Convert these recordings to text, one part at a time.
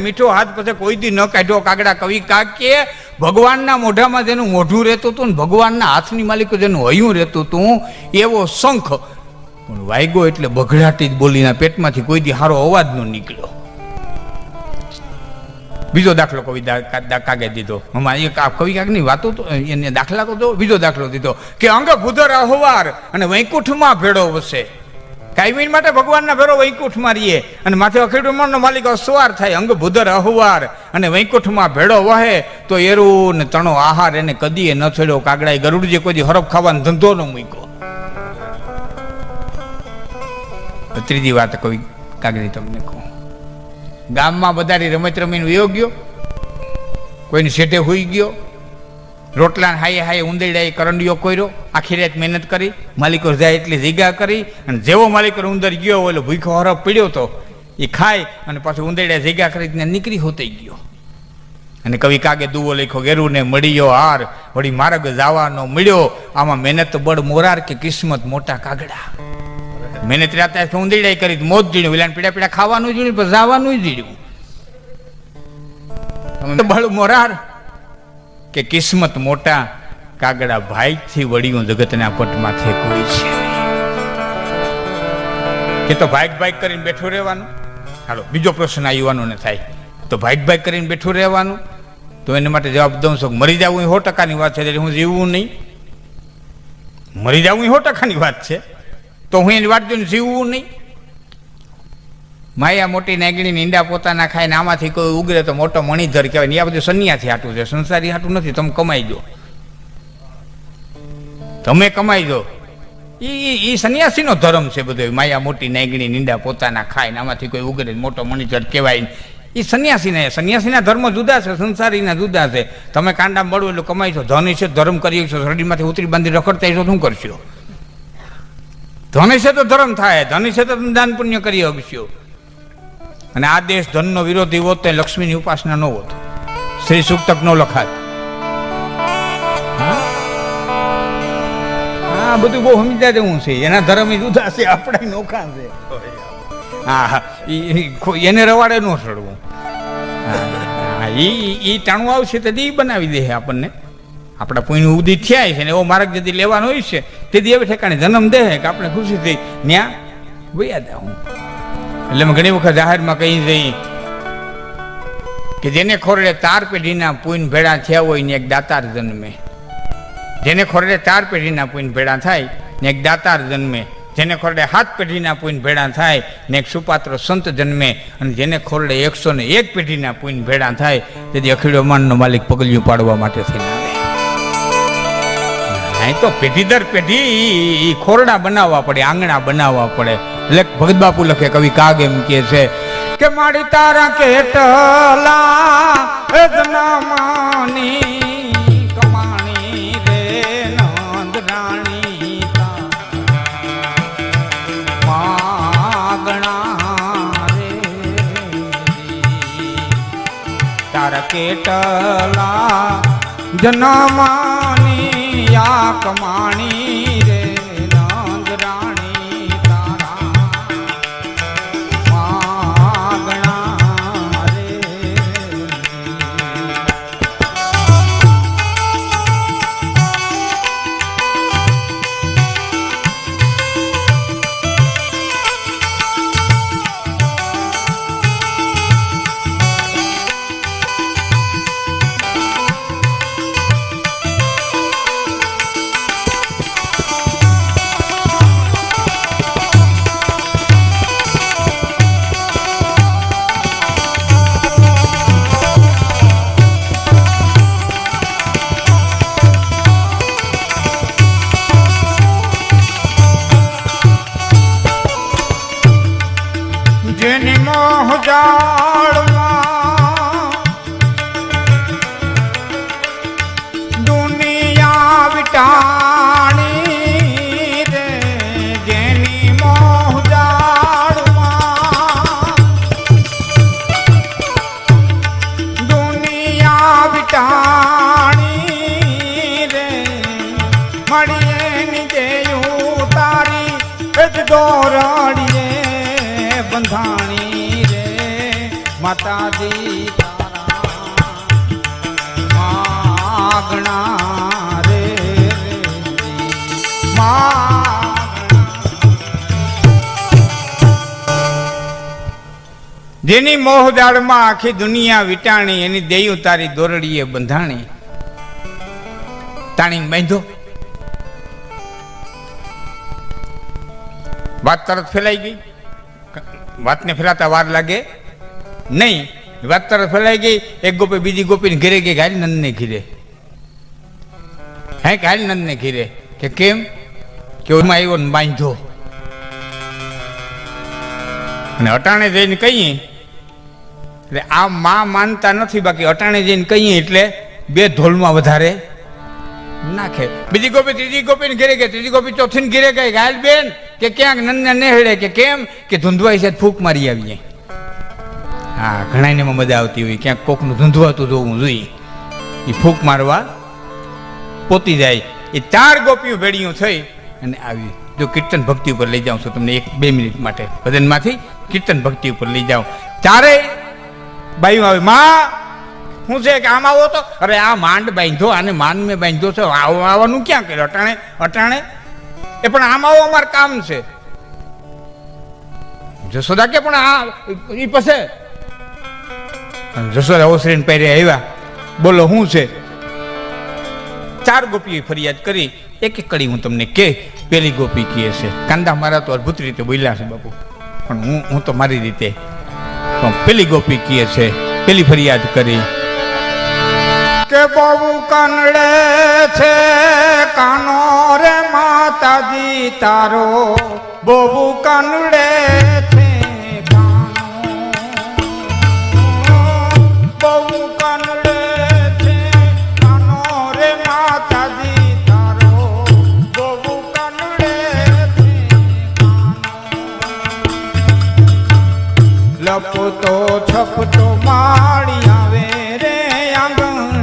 મીઠો હાથ પછી કોઈ દી ન કાઢ્યો કાગડા કવિ કાકે ભગવાનના મોઢામાં જેનું મોઢું રહેતું હતું ને ભગવાનના હાથની માલિકો જેનું હૈયું રહેતું હતું એવો શંખ પણ વાગ્યો એટલે બઘડાટી જ બોલીના પેટમાંથી કોઈ દી સારો અવાજ ન નીકળ્યો. બીજો દાખલો કવિ કાગે દીધો. કવિ કાગની વાતો તો એને દાખલા તો બીજો દાખલો દીધો કે અંગ ભૂધર અહવાર અને વૈકુંઠમાં ભેળો વસે. કાયમી માટે ભગવાનના ભેરો વૈકુંઠમાં રહીએ અને માથે અખિડનો માલિક અસવાર થાય. અંગ ભૂધર અહવાર અને વૈકુંઠમાં ભેળો વહે તો એરું ને તણો આહાર એને કદીએ ન છોડ્યો. કાગડાએ ગરુડજી કોઈ હરફ ખાવાનો ધંધો ન મૂક્યો. ત્રીજી વાત કવિ કાગની તમને કહું. ગામમાં બધાની રમત રમીને વયો ગયો, કોઈની શેઠે હોઈ ગયો, રોટલા હાયે હાયે ઉંદરડાએ કરંડિયો કોર્યો, આખી રાત મહેનત કરી, માલિકો જાય એટલી જગ્યા કરી અને જેવો માલિકો ઉંદર ગયો એટલે ભૂખો હરફ પડ્યો તો એ ખાય અને પાછું ઉંદરડાએ જગ્યા કરીને નીકળી હોતી ગયો. અને કવિ કાગે દુવો લખ્યો ગેરુને મળ્યો હાર વળી માર્ગ જવાનો મળ્યો. આમાં મહેનત બળ મોરાર કે કિસ્મત મોટા કાગડા. મહેનત રાતે ઉંદરડાએ કરી મોત જીણ્યું, વિલાન પીડા પીડા ખાવાનું જીણ્યું પણ જવાનું જીણ્યું. બળ મોરાર કે કિસ્મત મોટા કાગડા. ભાઈથી વળ્યું જગતના પટમાંથી કોઈ છે કે તો ભાઈ કરીને બેઠું રહેવાનું. હાલો બીજો પ્રશ્ન આ યુવાનોને થાય તો ભાઈ કરીને બેઠું રહેવાનું. તો એના માટે જવાબ દઉં છું મરી જવું એ 100%ની વાત છે. એટલે હું જીવવું નહીં. મરી જવું એ 100%ની વાત છે તો હું એની વાત જોઈને જીવવું નહીં. માયા મોટી નાગણી ઈંડા પોતાના ખાઈને આમાંથી કોઈ ઉગરે તો મોટો મણિધર કહેવાય. આ બધું સન્યાસી હાટું છે, સંસારી હાટું નથી. તમે કમાઈ દો, તમે કમાઈ દો. એ સન્યાસીનો ધર્મ છે બધો. માયા મોટી નાગણી ઈંડા પોતાના ખાઈને આમાંથી કોઈ ઉગરે મોટો મણિધર કહેવાય. એ સન્યાસીના ધર્મ જુદા છે, સંસારીના જુદા છે. તમે કાંડા મળો એટલું કમાઈ છો. ધન છે ધર્મ કરી છો, શરીરમાંથી ઉતરી બાંધી રખડતા છો શું કરશો? ધન છે તો ધર્મ થાય, ધન છે તો દાન પુણ્ય કરી શકશો. અને આ દેશ ધનનો વિરોધી હોત તો લક્ષ્મીની ઉપાસના ન હોત, શ્રી સૂક્તક ન લખાત. હા બધું બહુ સમજા જેવું છે. એના ધર્મ જુદા છે, આપણે નોખા છે. હા એને રવાડે ન ચડવું. એ ટાણું આવશે તો દી બનાવી દે આપણને. આપણા પુણ્ય ઉદિત થયા છે ને એવો માર્ગ જદી લેવાનો હોય છે તેથી એવી ઠેકાણે જન્મ દે કે આપણે ખુશીથી ન્યા વયા જાઉં. એટલે મેં ઘણી વખત જાહેરમાં કહી દઈ કે જેને ખોરડે 4 પેઢીના પુણ્ય ભેળા થયા હોય ને એક દાતાર જન્મે. જેને ખોરડે 4 પેઢીના પુણ્ય ભેળા થાય ને એક દાતાર જન્મે. જેને ખોરડે 7 પેઢીના પુણ્ય ભેળા થાય ને એક સુપાત્ર સંત જન્મે. અને જેને ખોરડે 101 પેઢીના પુણ્ય ભેળા થાય તેથી અખિડો માનનો માલિક પગલિયું પાડવા માટે થઈને આવે. અહીં તો પેઢી દર પેઢી ખોરડા બનાવવા પડે, આંગણા બનાવવા પડે. એટલે ભગત બાપુ લખે, કવિ કાગ એમ કે છે કે મારી તારા કેટલા જન્મની કમાણી રે નંદ રાણી માગણા રે તારા કેટલા જન્મની આ કમાણી રે નંદ રાણી તારા માગણા રે. જેની મોહ જાળમાં દુનિયા વિટાણી રે. જેની મોહ જાળમાં દુનિયા વિટાણી રે. મળીએ નીચે ઉતારી દોરડીએ બંધાણી રે માતાજી માગણા રે જેની મોહદાળમાં આખી દુનિયા વિટાણી એની દેયું તારી દોરડીએ બંધાણી તાણીને બાંધો. વાત તરત ફેલાઈ ગઈ. વાતને ફેલાતા વાર લાગે નહીં. વાત તરત ફેલાઈ ગઈ. એક ગોપી બીજી ગોપીને ઘેરે ગઈ. હાલ નંદને ઘીરે. હે હાલ નંદને ઘીરે. કે કેમ? કે ઓમાં આવ્યો ને બાંધો. અને અટાણે જઈને કહીએ એટલે આ માં માનતા નથી. બાકી અટાણે જઈને કહીએ એટલે બે ધોલમાં વધારે નાખે. બીજી ગોપી ત્રીજી ગોપીને ઘેરે ગઈ. ત્રીજી ગોપી ચોથીને ઘેરે ગઈ. ગાલ બેન કે ક્યાંક નંદને નેહડે. કે કેમ? કે ધૂંધવાઈ છે ફૂંક મારી આવીએ. હા ઘણાને એમાં મજા આવતી હોય. ક્યાંક કોકનું ધૂંધવાતું જોવું જોઈએ. એ ફૂંક મારવા પોતી જાય. એ 4 ગોપીઓ ભેળીઓ થઈ અને આવી. જો કીર્તન ભક્તિ ઉપર લઈ જાઉં છું તમને 1-2 મિનિટ માટે. ભજનમાંથી કીર્તન ભક્તિ ઉપર લઈ જાઉં. 4 બાઈઓ આવે. માં શું છે કે આમ આવો તો? અરે આ માંડ બાંધો. આને માન મેં બાંધો છે. આવવાનું ક્યાં કર્યું? અટાણે એ પણ આમ આવો અમારે કામ છે. જશોદા કે પણ આ એ પછી જશોદા ઓસરીને પહેરે આવ્યા. બોલો શું છે? 4 ગોપીએ ફરિયાદ કરી. એક એક કડી હું તમને કે. પેલી ગોપી કહે છે, કાંદા મારા તો અદભુત રીતે બોલ્યા છે બાપુ, પણ હું તો મારી રીતે. પેલી ગોપી કહે છે, પેલી ફરિયાદ કરી કે બહુ કાનડે છે કાનો રે માતાજી તારો. બહુ કાનડે છે કાનો. બહુ કાનડે છે કાનો રે માતાજી તારો. બહુ કાનડે છે કાનો. લપતો છપતો માળી આવે રે આંગણ.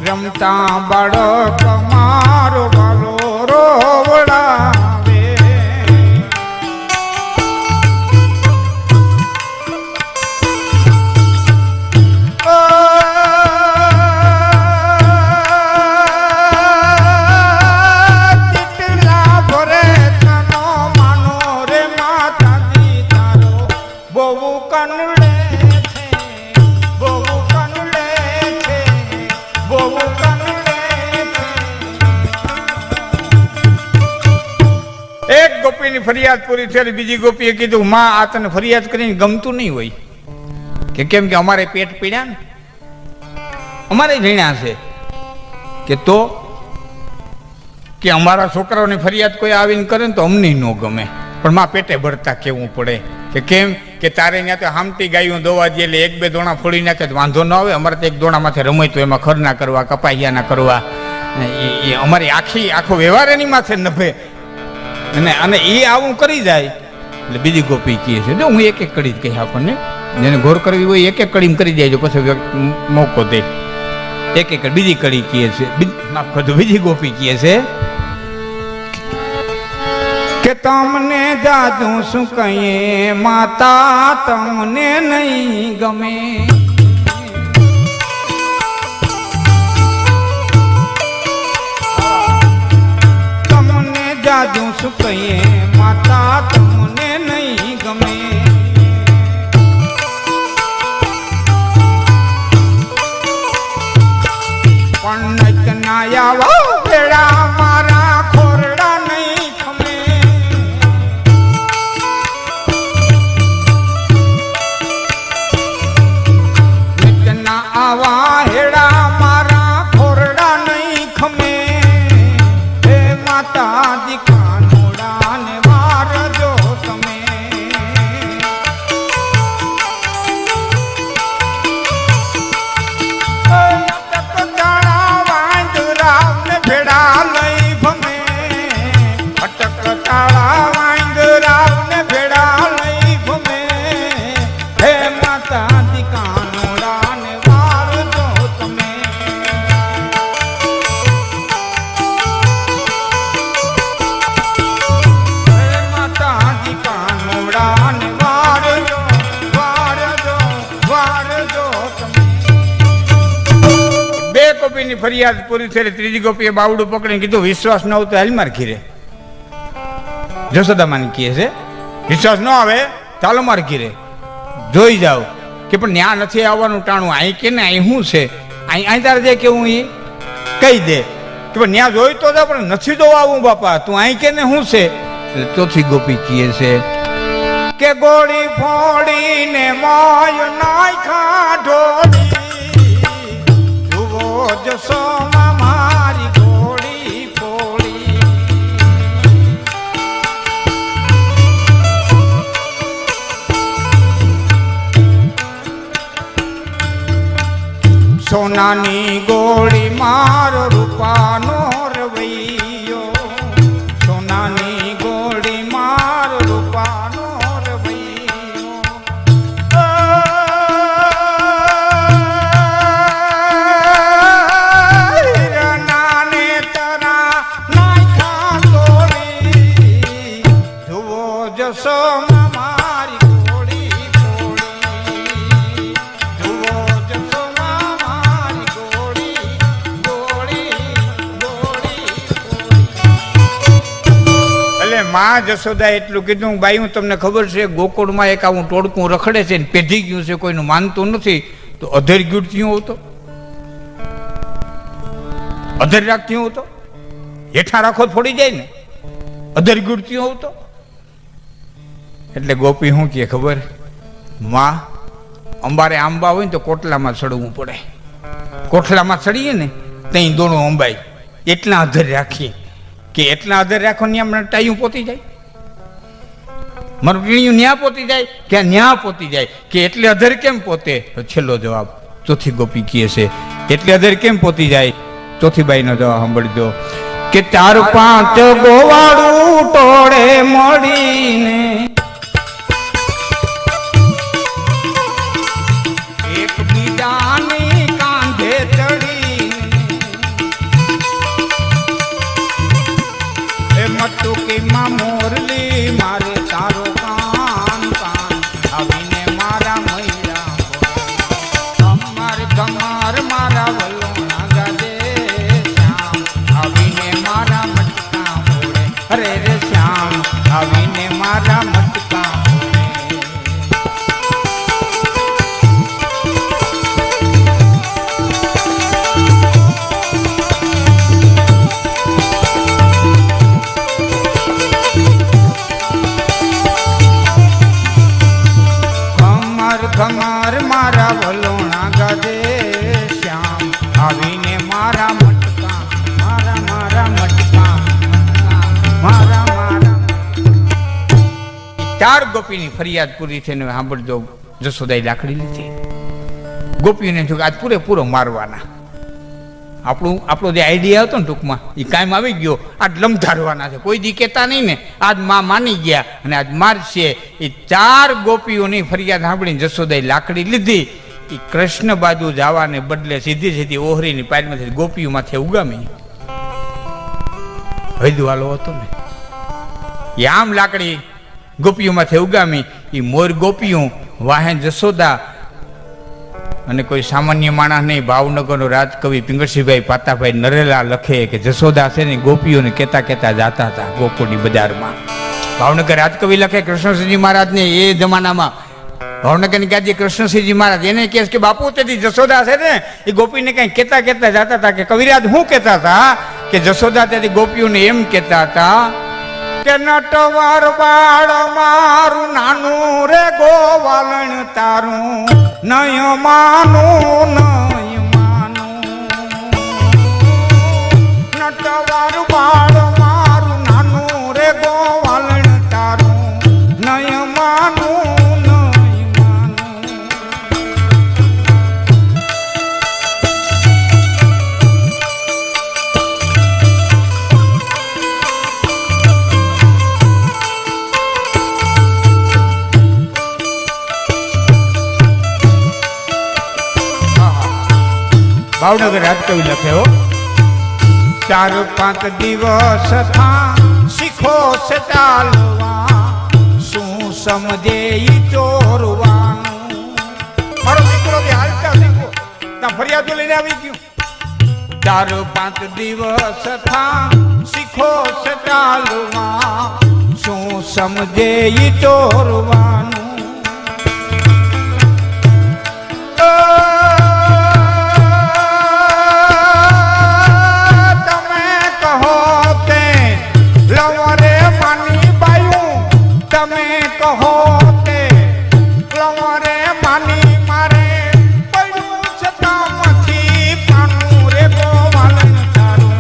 રમતા બાળક મારો બાલો રોવડાવે. તીટલા ભરે તનો માનો રે માતાજી તારો. બહુ કનડે છે, બહુ કનડે છે, બહુ કનડે છે. એક ગોપીની ફરિયાદ પૂરી થઈ. બીજી ગોપીએ કીધું, માં આ તને ફરિયાદ કરીને ગમતું નહીં હોય. કે કેમ? કે અમારે પેટ પીડ્યા ને, અમારે રીણ્યા છે. કે તો કે અમારા છોકરાઓની ફરિયાદ કોઈ આવીને કરે ને તો અમને ન ગમે, પણ માં પેટે ભરતા કેવું પડે. કે કેમ? કે તારે ત્યાં તો હામટી ગાયું દોવા દે એટલે 1-2 દોણા ફોડી નાખે તો વાંધો ન આવે. અમારે તો 1 દોણામાંથી રમાય તો એમાં ખરના કરવા, કપાહિયાના કરવા, એ અમારી આખો વ્યવહાર એની માથે નભે. અને એ આવું કરી જાય એટલે બીજી ગોપી કહે છે, જો હું એક એક કડી જ કહી આપણને, જેને ઘોર કરવી હોય એક એક કડીમાં કરી જાય, પછી મોકો દે. એક એક બીજી કડી કહે છે, માફ કરજો, બીજી ગોપી કહે છે કે તમને જાદુ શું કહીએ માતા, તમને નહીં ગમે. તમને જાદુ શું કહીએ માતા, તમને નહીં ગમે. પણ નચનાયા વેળા મારા ખોરડા નહીં ખમે. નચના આવા હેડા મારા ખોરડા નહીં ખમે. હે માતા દીકાનોડા ને વારજો તમે. ભેડા ફરિયાદ પૂરી થઈ ત્રીજી ગોપીએ બાવડું પકડીને કીધું વિશ્વાસ ન હોય તો હાલ માર ઘીરે. જશોદામાને કહે છે વિશ્વાસ ન આવે ચાલો માર ઘીરે જોઈ જાઓ. કે પણ ન્યા નથી આવવાનું ટાણું, અહીં કે ને અહીં શું છે, અહીં તારે જે કેવું એ કહી દે કે પણ ન્યા જોઈ તો જા પણ નથી જોવા આવું બાપા, તું અહીં કે ને શું છે. એટલે ચોથી ગોપી કહે છે કે ગોળી ફોડીને માય નાખ્યા ઢોળી, જુઓ જશોમાં મારી ગોળી ફોડી. સોનાની ગોળી મારો રૂપાનો રવૈયો, સોનાની ગોળી મારો રૂપાનો રવૈયો. નાને તરા નાખ્યા ગોળી, જુઓ જશોમાં મારી ગોળી ફોડી, જુઓ જશોમાં મારી ગોળી ગોળી ગોળી ફોડી. એટલે માં જશોદા એટલું કીધું, બાઈ હું તમને ખબર છે ગોકુળમાં એક આવું ટોળકું રખડે છે ને પેઢી ગયું છે, કોઈનું માનતું નથી, તો અધર ગયું થયું હોતો, અધર રાખતી હોતો, હેઠા રાખો ફોડી જાય ને, અધર ગયું થયું હોતો. એટલે ગોપી શું કહે ખબર, માં અંબારે આંબા હોય ને તો કોટલામાં ચડવું પડે, કોટલામાં ચડીએ ને ત્યાં દોણું અંબાઈ, એટલા અધર રાખીએ કે એટલા અધર રાખો ને હમણાં ટાયું પોતી જાય, મારું ટીણિયું ન્યા પોતી જાય કે ન્યા પોતી જાય, કે એટલે અધર કેમ પોતે. છેલ્લો જવાબ ચોથી ગોપી કહે છે એટલે અધર કેમ પોતી જાય. ચોથી બાઈનો જવાબ સાંભળી દો કે 4-5 ગોવાળું ટોળે મળીને એકબીજાની કાંધે ચડીને એ મટુકીમાં મોરલી મારે તારો કાન કાન આવીને મારા મૈયા કમર કમર મારા વલોણા ગાજે શ્યામ આવીને મારા મટકા મોડે, અરે રે શ્યામ આવીને મારા મટકા મોડે. ખમાર મારા વલોણા ગાજે શ્યામ આવીને મારા મટકા મારા મારા મટકા મારા મારા. 4 ગોપીની ફરિયાદ પૂરી થઈને સાંભળજો જશોદાએ લાકડી લીધી. ગોપીઓને થયું કે આજ પૂરેપૂરો મારવાના, આપણો જે આઈડિયા હતો ને ટૂંકમાં એ કાયમ આવી ગયો, આજ લમધારવાના છે, કોઈ દી કહેતા નહીં ને, આજ માં માની ગયા અને આજ મારશે. એ 4 ગોપીઓની ફરિયાદ સાંભળીને જશોદાએ લાકડી લીધી. એ કૃષ્ણ બાજુ જવાને બદલે સીધી સીધી ઓહરીની પાયલમાંથી ગોપીઓમાંથી ઉગામી હૈદવાલો હતો ને, એ આમ લાકડી ગોપીઓમાંથી ઉગામી. એ મોર ગોપીઓ વાહે જશોદા અને કોઈ સામાન્ય માણસ નહીં, ભાવનગરનો રાજકવિ પિંગળસિંહભાઈ પાતાભાઈ નરેલા લખે કે જશોદા છે ને ગોપીઓને કહેતા કહેતા જાતા હતા ગોકુળની બજારમાં. ભાવનગર રાજકવિ લખે કૃષ્ણસિંહજી મહારાજને એ જમાનામાં ભાવનગરની ગાદી કૃષ્ણસિંહજી મહારાજ એને કહે કે બાપુ તેથી જશોદા છે ને એ ગોપીને કઈ કહેતા કહેતા જાતા હતા. કે કવિરાજ શું કહેતા હતા કે જશોદા તેથી ગોપીઓને એમ કહેતા હતા કે નટવર બાળ મારું નાનું રે ગોવાલણ તારું નય માનું નય માનું, નટવર બાળ મારું નાનું રે ગોવાલણ તારું નય માનું નય માનું. ભાવનગર રાજકવિ લખે હો 4-5 દિવસ થા શીખો છે ચાલવા શું સમજે ઈ ચોરવાનું. મારો દીકરો જે હાલતા શીખો ત્યાં ફરિયાદો લઈને આવી ગયો 4-5 દિવસ થા શીખો છે ચાલવા, શું સમજે ઈ ચોરવાનું. તમે કહો તે લવરે માની બાયું, તમે કહો તે લવરે માની મારે પડ્યું છતાંથી પાનું રે ગોવાલન તારું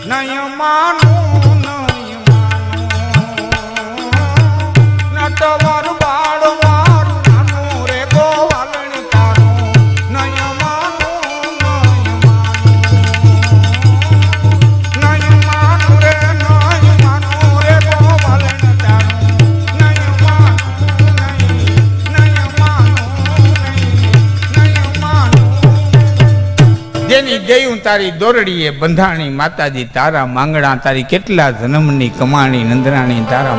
નય માનું નય માનું. નટવર બાળ મારું નાનું રે ગોવાલન તારું નય માનું નય માનું. નય માનું રે નય માનું રે ગોવાલન તારું નય માનું નય માનું. જેની ગયું તારી દોરડીએ બંધાણી માતાજી તારા માંગણા, તારી કેટલા જન્મની કમાણી નંદરાણી તારા